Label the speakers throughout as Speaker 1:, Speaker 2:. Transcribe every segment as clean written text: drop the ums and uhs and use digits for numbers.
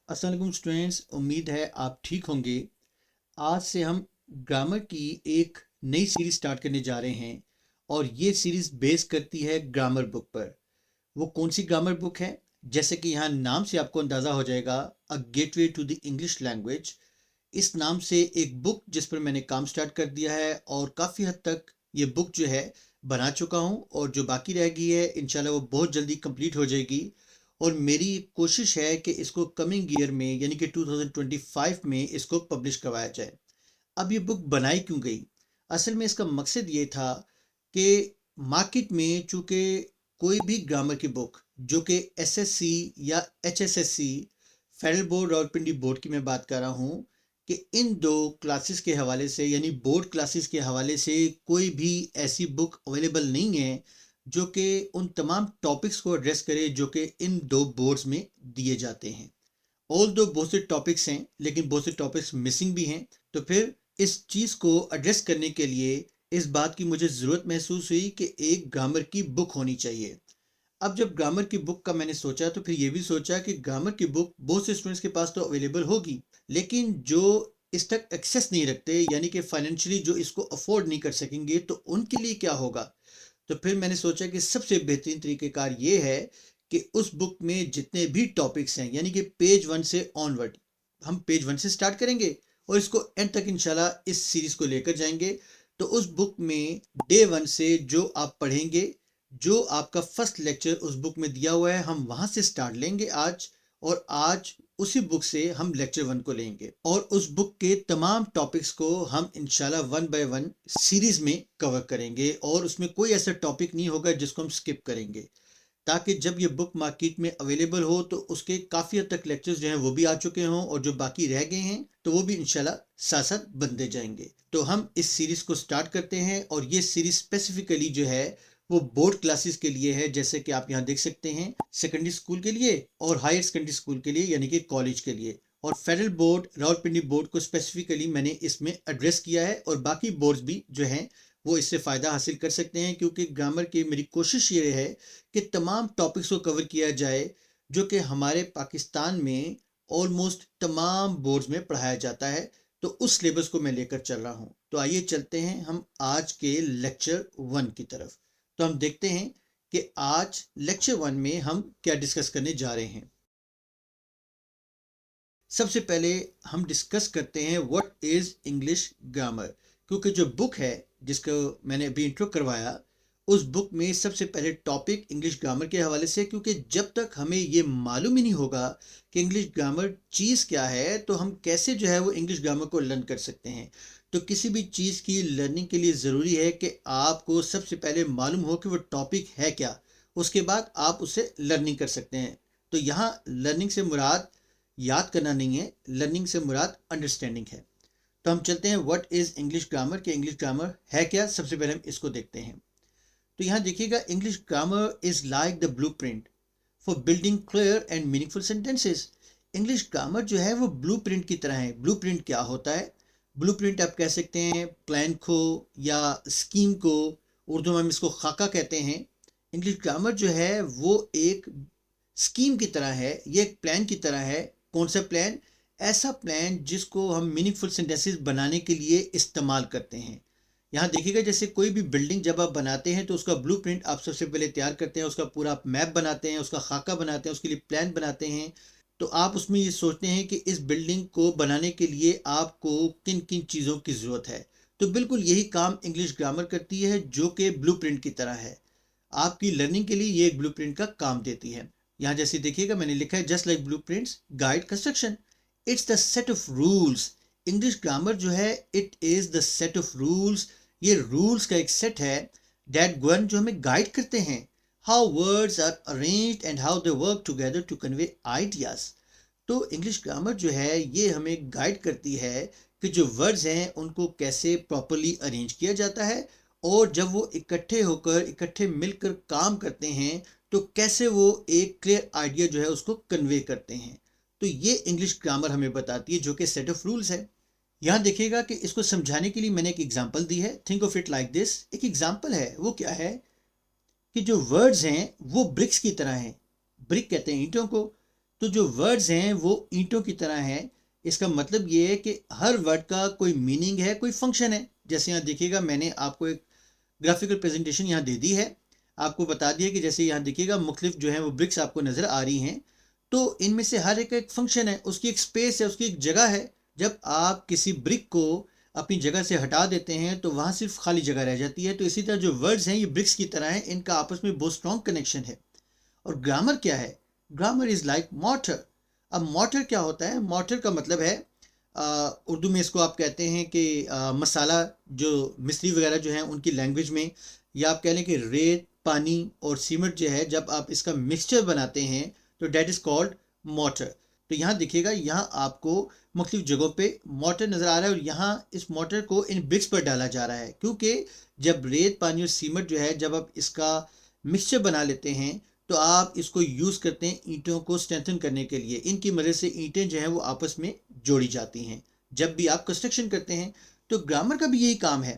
Speaker 1: अस्सलाम वालेकुम स्टूडेंट्स, उम्मीद है आप ठीक होंगे। आज से हम ग्रामर की एक नई सीरीज स्टार्ट करने जा रहे हैं और ये सीरीज बेस करती है ग्रामर बुक पर। वो कौन सी ग्रामर बुक है? जैसे कि यहाँ नाम से आपको अंदाज़ा हो जाएगा, a gateway to the English language. इस नाम से एक बुक जिस पर मैंने काम स्टार्ट कर दिया है और काफ़ी हद तक ये बुक जो है बना चुका हूँ, और जो बाकी रह गई है इंशाल्लाह वो बहुत जल्दी कंप्लीट हो जाएगी। और मेरी कोशिश है कि इसको कमिंग ईयर में यानी कि 2025 में इसको पब्लिश करवाया जाए। अब ये बुक बनाई क्यों गई? असल में इसका मकसद ये था कि मार्केट में चूंकि कोई भी ग्रामर की बुक जो कि एसएससी या HSSC, federal board Rawalpindi board की मैं बात कर रहा हूँ, कि इन दो क्लासेस के हवाले से यानी बोर्ड क्लासेस के हवाले से कोई भी ऐसी बुक अवेलेबल नहीं है जो कि उन तमाम टॉपिक्स को एड्रेस करे जो कि इन दो बोर्ड्स में दिए जाते हैं। ऑल दो बहुत से टॉपिक्स हैं लेकिन बहुत से टॉपिक्स मिसिंग भी हैं। तो फिर इस चीज़ को एड्रेस करने के लिए इस बात की मुझे ज़रूरत महसूस हुई कि एक ग्रामर की बुक होनी चाहिए। अब जब ग्रामर की बुक का मैंने सोचा तो फिर ये भी सोचा कि ग्रामर की बुक बहुत से स्टूडेंट्स के पास तो अवेलेबल होगी, लेकिन जो इस तक एक्सेस नहीं रखते यानी कि फाइनेंशियली जो इसको अफोर्ड नहीं कर सकेंगे तो उनके लिए क्या होगा। तो फिर मैंने सोचा कि सबसे बेहतरीन तरीक़ेकार ये है कि उस बुक में जितने भी टॉपिक्स हैं यानी कि पेज 1 से ऑनवर्ड, हम पेज 1 से स्टार्ट करेंगे और इसको एंड तक इंशाल्लाह इस सीरीज़ को लेकर जाएंगे। तो उस बुक में डे 1 से जो आप पढ़ेंगे, जो आपका फर्स्ट लेक्चर उस बुक में दिया हुआ है, हम वहाँ से स्टार्ट लेंगे आज। और आज उसी बुक से हम लेक्चर 1 को लेंगे और उस बुक के तमाम टॉपिक्स को हम इंशाल्लाह 1 बाय 1 सीरीज में कवर करेंगे और उसमें कोई ऐसा टॉपिक नहीं होगा जिसको हम स्किप करेंगे, ताकि जब ये बुक मार्केट में अवेलेबल हो तो उसके काफ़ी हद तक लेक्चर्स जो हैं वो भी आ चुके हों और जो बाकी रह गए हैं तो वो भी इंशाल्लाह साथ साथ बनते जाएंगे। तो हम इस सीरीज़ को स्टार्ट करते हैं और ये सीरीज़ स्पेसिफिकली जो है वो बोर्ड क्लासेस के लिए है, जैसे कि आप यहाँ देख सकते हैं, सेकेंडरी स्कूल के लिए और हायर सेकेंडरी स्कूल के लिए यानी कि कॉलेज के लिए। और फेडरल बोर्ड रावलपिंडी बोर्ड को स्पेसिफिकली मैंने इसमें एड्रेस किया है और बाकी बोर्ड्स भी जो हैं वो इससे फ़ायदा हासिल कर सकते हैं, क्योंकि ग्रामर की मेरी कोशिश ये है कि तमाम टॉपिक्स को कवर किया जाए जो कि हमारे पाकिस्तान में ऑलमोस्ट तमाम बोर्ड्स में पढ़ाया जाता है। तो उस सिलेबस को मैं लेकर चल रहा हूँ। तो आइए चलते हैं हम आज के लेक्चर 1 की तरफ। तो हम देखते हैं कि आज लेक्चर 1 में हम क्या डिस्कस करने जा रहे हैं। सबसे पहले हम डिस्कस करते हैं व्हाट इज़ इंग्लिश ग्रामर, क्योंकि जो बुक है जिसको मैंने अभी इंट्रो करवाया उस बुक में सबसे पहले टॉपिक इंग्लिश ग्रामर के हवाले से, क्योंकि जब तक हमें ये मालूम ही नहीं होगा कि इंग्लिश ग्रामर चीज़ क्या है तो हम कैसे जो है वो इंग्लिश ग्रामर को लर्न कर सकते हैं। तो किसी भी चीज़ की लर्निंग के लिए ज़रूरी है कि आपको सबसे पहले मालूम हो कि वो टॉपिक है क्या, उसके बाद आप उसे लर्निंग कर सकते हैं। तो यहाँ लर्निंग से मुराद याद करना नहीं है, लर्निंग से मुराद अंडरस्टैंडिंग है। तो हम चलते हैं व्हाट इज़ इंग्लिश ग्रामर के इंग्लिश ग्रामर है क्या, सबसे पहले हम इसको देखते हैं। तो यहाँ देखिएगा, English grammar is like the blueprint for building clear and meaningful sentences. English grammar जो है वो ब्लूप्रिंट की तरह है। ब्लूप्रिंट क्या होता है? ब्लूप्रिंट आप कह सकते हैं प्लान को या स्कीम को, उर्दू में हम इसको खाका कहते हैं। इंग्लिश ग्रामर जो है वो एक स्कीम की तरह है, ये एक प्लान की तरह है। कौन सा प्लान? ऐसा प्लान जिसको हम मीनिंगफुल सेंटेंसेस बनाने के लिए इस्तेमाल करते हैं। यहाँ देखिएगा, जैसे कोई भी बिल्डिंग जब आप बनाते हैं तो उसका ब्लूप्रिंट आप सबसे पहले तैयार करते हैं, उसका पूरा मैप बनाते हैं, उसका खाका बनाते हैं, उसके लिए प्लान बनाते हैं। तो आप उसमें ये सोचते हैं कि इस बिल्डिंग को बनाने के लिए आपको किन किन चीज़ों की ज़रूरत है। तो बिल्कुल यही काम इंग्लिश ग्रामर करती है, जो कि ब्लूप्रिंट की तरह है। आपकी लर्निंग के लिए ये एक ब्लूप्रिंट का काम देती है। यहाँ जैसे देखिएगा, मैंने लिखा है just like blueprints guide construction, it's the set of rules. English grammar जो है it is the set of rules, ये रूल्स का एक सेट है दैट गवर्न, जो हमें गाइड करते हैं how words are arranged and how they work together to convey ideas. तो इंग्लिश ग्रामर जो है ये हमें गाइड करती है कि जो वर्ड्स हैं उनको कैसे प्रॉपरली अरेंज किया जाता है और जब वो इकट्ठे होकर इकट्ठे मिलकर काम करते हैं तो कैसे वो एक क्लियर आइडिया जो है उसको कन्वे करते हैं। तो ये इंग्लिश ग्रामर हमें बताती है, जो कि सेट ऑफ रूल्स है। यहाँ देखिएगा कि इसको समझाने के लिए मैंने एक एग्जांपल दी है। Think of it like this. एक एग्जांपल है, वो क्या है कि जो वर्ड्स हैं वो ब्रिक्स की तरह हैं। ब्रिक कहते हैं ईंटों को। तो जो वर्ड्स हैं वो ईंटों की तरह हैं। इसका मतलब ये है कि हर वर्ड का कोई मीनिंग है, कोई फंक्शन है। जैसे यहाँ देखिएगा, मैंने आपको एक ग्राफिकल प्रेजेंटेशन यहाँ दे दी है। आपको बता दिया कि जैसे यहाँ देखिएगा मुख्तलिफ जो है वो ब्रिक्स आपको नज़र आ रही हैं। तो इनमें से हर एक फंक्शन है, उसकी एक स्पेस है, उसकी एक जगह है। जब आप किसी ब्रिक को अपनी जगह से हटा देते हैं तो वहाँ सिर्फ खाली जगह रह जाती है। तो इसी तरह जो वर्ड्स हैं ये ब्रिक्स की तरह हैं, इनका आपस में बहुत स्ट्रॉन्ग कनेक्शन है। और ग्रामर क्या है? Grammar is like motor. अब मोटर क्या होता है? मोटर का मतलब है उर्दू में इसको आप कहते हैं कि मसाला, जो मिस्री वगैरह जो हैं उनकी लैंग्वेज में, या आप कह लें कि रेत, पानी और सीमेंट जो है, जब आप इसका मिक्सचर बनाते हैं तो डेट इज़ कॉल्ड मोटर। तो यहाँ देखिएगा, यहाँ आपको मुख्तलिफ जगहों पे मोटर नज़र आ रहा है और यहाँ इस मोटर को इन ब्रिक्स पर डाला जा रहा है, क्योंकि जब रेत, पानी और सीमेंट जो है, जब आप इसका मिक्सचर बना लेते हैं तो आप इसको यूज़ करते हैं ईंटों को स्ट्रेंथन करने के लिए। इनकी मदद से ईंटें जो हैं वो आपस में जोड़ी जाती हैं। जब भी आप कंस्ट्रक्शन करते हैं तो ग्रामर का भी यही काम है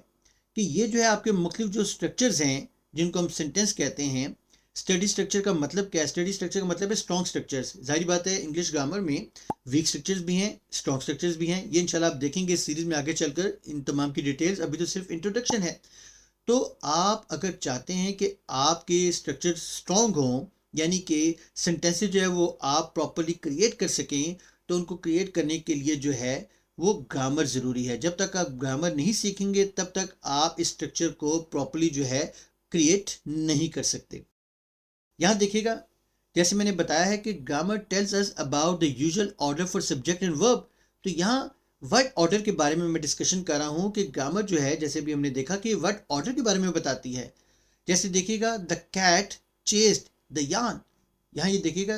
Speaker 1: कि ये जो है आपके मुख्तलिफ जो स्ट्रक्चर्स हैं जिनको हम सेंटेंस कहते हैं। स्टडी स्ट्रक्चर का मतलब क्या है? स्टडी स्ट्रक्चर का मतलब है स्ट्रॉन्ग स्ट्रक्चर्स। जाहिर बात है इंग्लिश ग्रामर में वीक स्ट्रक्चर्स भी हैं, स्ट्रॉन्ग स्ट्रक्चर्स भी हैं। ये इंशाल्लाह आप देखेंगे इस सीरीज में आगे चलकर इन तमाम की डिटेल्स। अभी तो सिर्फ इंट्रोडक्शन है। तो आप अगर चाहते हैं कि आपके स्ट्रक्चर स्ट्रॉन्ग हों, यानी कि सेंटेंसेस जो है वो आप प्रॉपरली क्रिएट कर सकें, तो उनको क्रिएट करने के लिए जो है वो ग्रामर ज़रूरी है। जब तक आप ग्रामर नहीं सीखेंगे तब तक आप इस स्ट्रक्चर को प्रॉपरली जो है क्रिएट नहीं कर सकते। यहाँ देखिएगा, जैसे मैंने बताया है कि grammar tells us about the usual order for subject and verb. तो यहाँ वर्ड ऑर्डर के बारे में मैं डिस्कशन कर रहा हूँ कि ग्रामर जो है, जैसे भी हमने देखा कि वर्ड ऑर्डर के बारे में बताती है। जैसे देखिएगा, द कैट चेस्ड द यान। यहाँ ये देखिएगा,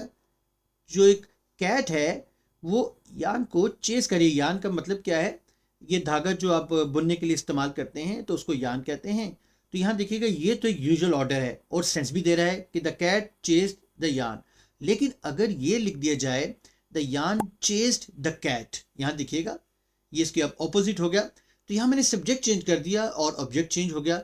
Speaker 1: जो एक कैट है वो यान को चेस करे। यान का मतलब क्या है? ये धागा जो आप बुनने के लिए इस्तेमाल करते हैं तो उसको यान कहते हैं। तो यहाँ देखिएगा, ये तो एक यूजुअल ऑर्डर है और सेंस भी दे रहा है कि द कैट चेस्ड द यान। लेकिन अगर ये लिख दिया जाए द यान चेस्ड द कैट, यहाँ देखिएगा ये इसके अब ऑपोजिट हो गया। तो यहाँ मैंने सब्जेक्ट चेंज कर दिया और ऑब्जेक्ट चेंज हो गया।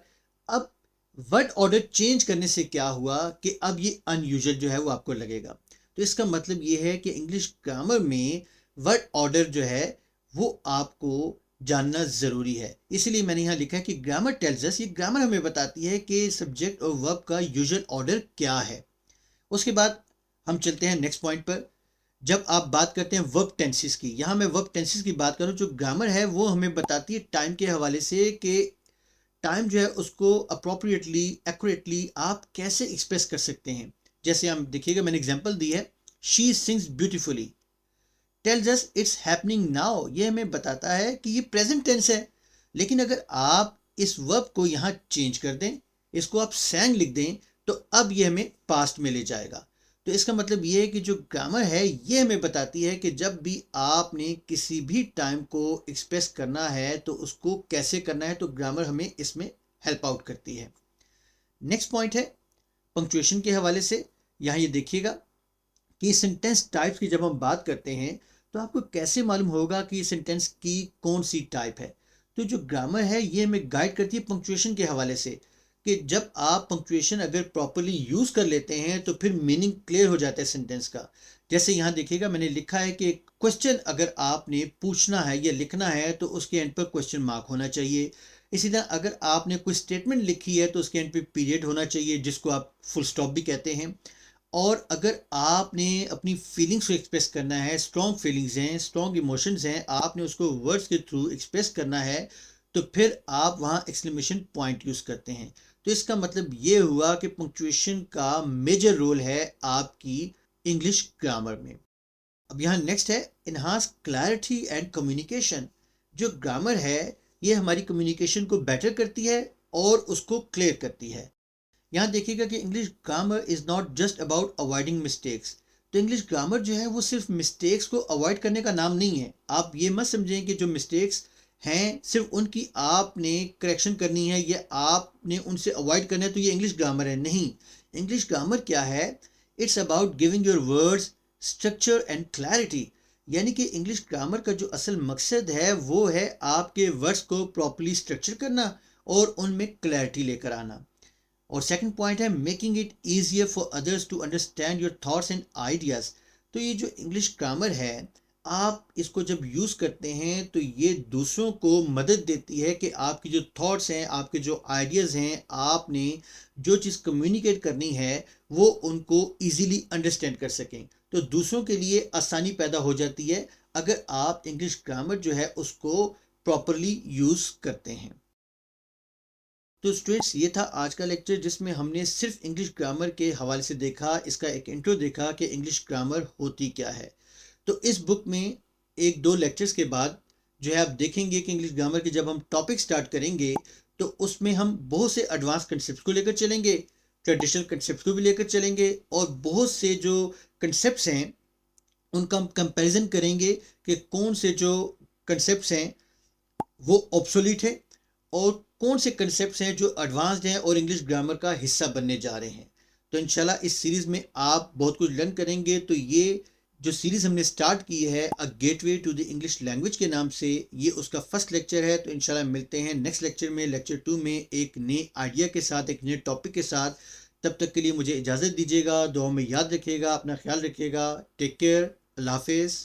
Speaker 1: अब वर्ड ऑर्डर चेंज करने से क्या हुआ कि अब ये अनयूजुअल जो है वो आपको लगेगा। तो इसका मतलब ये है कि इंग्लिश ग्रामर में वर्ड ऑर्डर जो है वो आपको जानना ज़रूरी है। इसलिए मैंने यहाँ लिखा है कि ग्रामर टेल्स अस, ये ग्रामर हमें बताती है कि सब्जेक्ट और वर्ब का यूजुअल ऑर्डर क्या है। उसके बाद हम चलते हैं नेक्स्ट पॉइंट पर। जब आप बात करते हैं वर्ब टेंसेस की, यहाँ मैं वर्ब टेंसेस की बात करूँ, जो ग्रामर है वो हमें बताती है टाइम के हवाले से कि टाइम जो है उसको अप्रोप्रिएटली, एक्यूरेटली आप कैसे एक्सप्रेस कर सकते हैं। जैसे हम देखिएगा, मैंने एग्जांपल दी है, she sings beautifully, tells us it's happening now. ये हमें बताता है कि ये प्रेजेंट टेंस है। लेकिन अगर आप इस वर्ब को यहाँ चेंज कर दें, इसको आप sang लिख दें, तो अब ये हमें पास्ट में ले जाएगा। तो इसका मतलब ये है कि जो ग्रामर है ये हमें बताती है कि जब भी आपने किसी भी टाइम को एक्सप्रेस करना है तो उसको कैसे करना है। तो ग्रामर हमें इसमें हेल्प आउट करती है। नेक्स्ट पॉइंट है पंक्चुएशन के हवाले से। यहाँ ये देखिएगा कि सेंटेंस टाइप्स की जब हम बात करते हैं तो आपको कैसे मालूम होगा कि सेंटेंस की कौन सी टाइप है। तो जो ग्रामर है ये हमें गाइड करती है पंक्चुएशन के हवाले से, कि जब आप पंक्चुएशन अगर प्रॉपरली यूज़ कर लेते हैं तो फिर मीनिंग क्लियर हो जाता है सेंटेंस का। जैसे यहाँ देखिएगा, मैंने लिखा है कि क्वेश्चन अगर आपने पूछना है या लिखना है तो उसके एंड पर क्वेश्चन मार्क होना चाहिए। इसी तरह अगर आपने कोई स्टेटमेंट लिखी है तो उसके एंड पे पीरियड होना चाहिए, जिसको आप फुल स्टॉप भी कहते हैं। और अगर आपने अपनी फीलिंग्स को एक्सप्रेस करना है, स्ट्रॉन्ग फीलिंग्स हैं, स्ट्रॉन्ग इमोशंस हैं, आपने उसको वर्ड्स के थ्रू एक्सप्रेस करना है, तो फिर आप वहाँ एक्सक्लेमेशन पॉइंट यूज़ करते हैं। तो इसका मतलब ये हुआ कि पंक्चुएशन का मेजर रोल है आपकी इंग्लिश ग्रामर में। अब यहाँ नेक्स्ट है इन्हांस क्लैरिटी एंड कम्युनिकेशन। जो ग्रामर है ये हमारी कम्युनिकेशन को बेटर करती है और उसको क्लियर करती है। यहाँ देखिएगा कि English grammar is not just about avoiding mistakes. तो इंग्लिश ग्रामर जो है वो सिर्फ मिस्टेक्स को अवॉइड करने का नाम नहीं है। आप ये मत समझें कि जो मिस्टेक्स हैं सिर्फ उनकी आपने करेक्शन करनी है या आपने उनसे अवॉइड करना है तो ये इंग्लिश ग्रामर है। नहीं, इंग्लिश ग्रामर क्या है? It's about giving your words structure and clarity. यानी कि इंग्लिश ग्रामर का जो असल मकसद है वो है आपके वर्ड्स को प्रॉपर्ली स्ट्रक्चर करना और उनमें क्लैरिटी लेकर आना। और सेकंड पॉइंट है making it easier for others to understand your thoughts and ideas. तो ये जो इंग्लिश ग्रामर है, आप इसको जब यूज़ करते हैं तो ये दूसरों को मदद देती है कि आपकी जो थॉट्स हैं, आपके जो आइडियाज़ हैं, आपने जो चीज़ कम्युनिकेट करनी है वो उनको ईज़िली अंडरस्टैंड कर सकें। तो दूसरों के लिए आसानी पैदा हो जाती है अगर आप इंग्लिश ग्रामर जो है उसको प्रॉपरली यूज़ करते हैं। तो स्टूडेंट्स, ये था आज का लेक्चर जिसमें हमने सिर्फ इंग्लिश ग्रामर के हवाले से देखा, इसका एक इंट्रो देखा कि इंग्लिश ग्रामर होती क्या है। तो इस बुक में एक दो लेक्चर्स के बाद जो है आप देखेंगे कि इंग्लिश ग्रामर के जब हम टॉपिक स्टार्ट करेंगे तो उसमें हम बहुत से एडवांस कंसेप्ट को लेकर चलेंगे, ट्रेडिशनल कंसेप्ट को भी लेकर चलेंगे, और बहुत से जो कंसेप्ट्स हैं उनका हम कंपैरिजन करेंगे कि कौन से जो कंसेप्ट्स हैं वो ऑब्सोलीट है और कौन से कंसेप्ट्स हैं जो एडवांस्ड हैं और इंग्लिश ग्रामर का हिस्सा बनने जा रहे हैं। तो इंशाल्लाह इस सीरीज़ में आप बहुत कुछ लर्न करेंगे। तो ये जो सीरीज़ हमने स्टार्ट की है a gateway to the English language के नाम से, ये उसका फर्स्ट लेक्चर है। तो इंशाल्लाह मिलते हैं नेक्स्ट लेक्चर में, लेक्चर 2 में, एक नए आइडिया के साथ, एक नए टॉपिक के साथ। तब तक के लिए मुझे इजाज़त दीजिएगा, दुआ में याद रखिएगा, अपना ख्याल रखिएगा। टेक केयर, अल्लाह हाफिज़।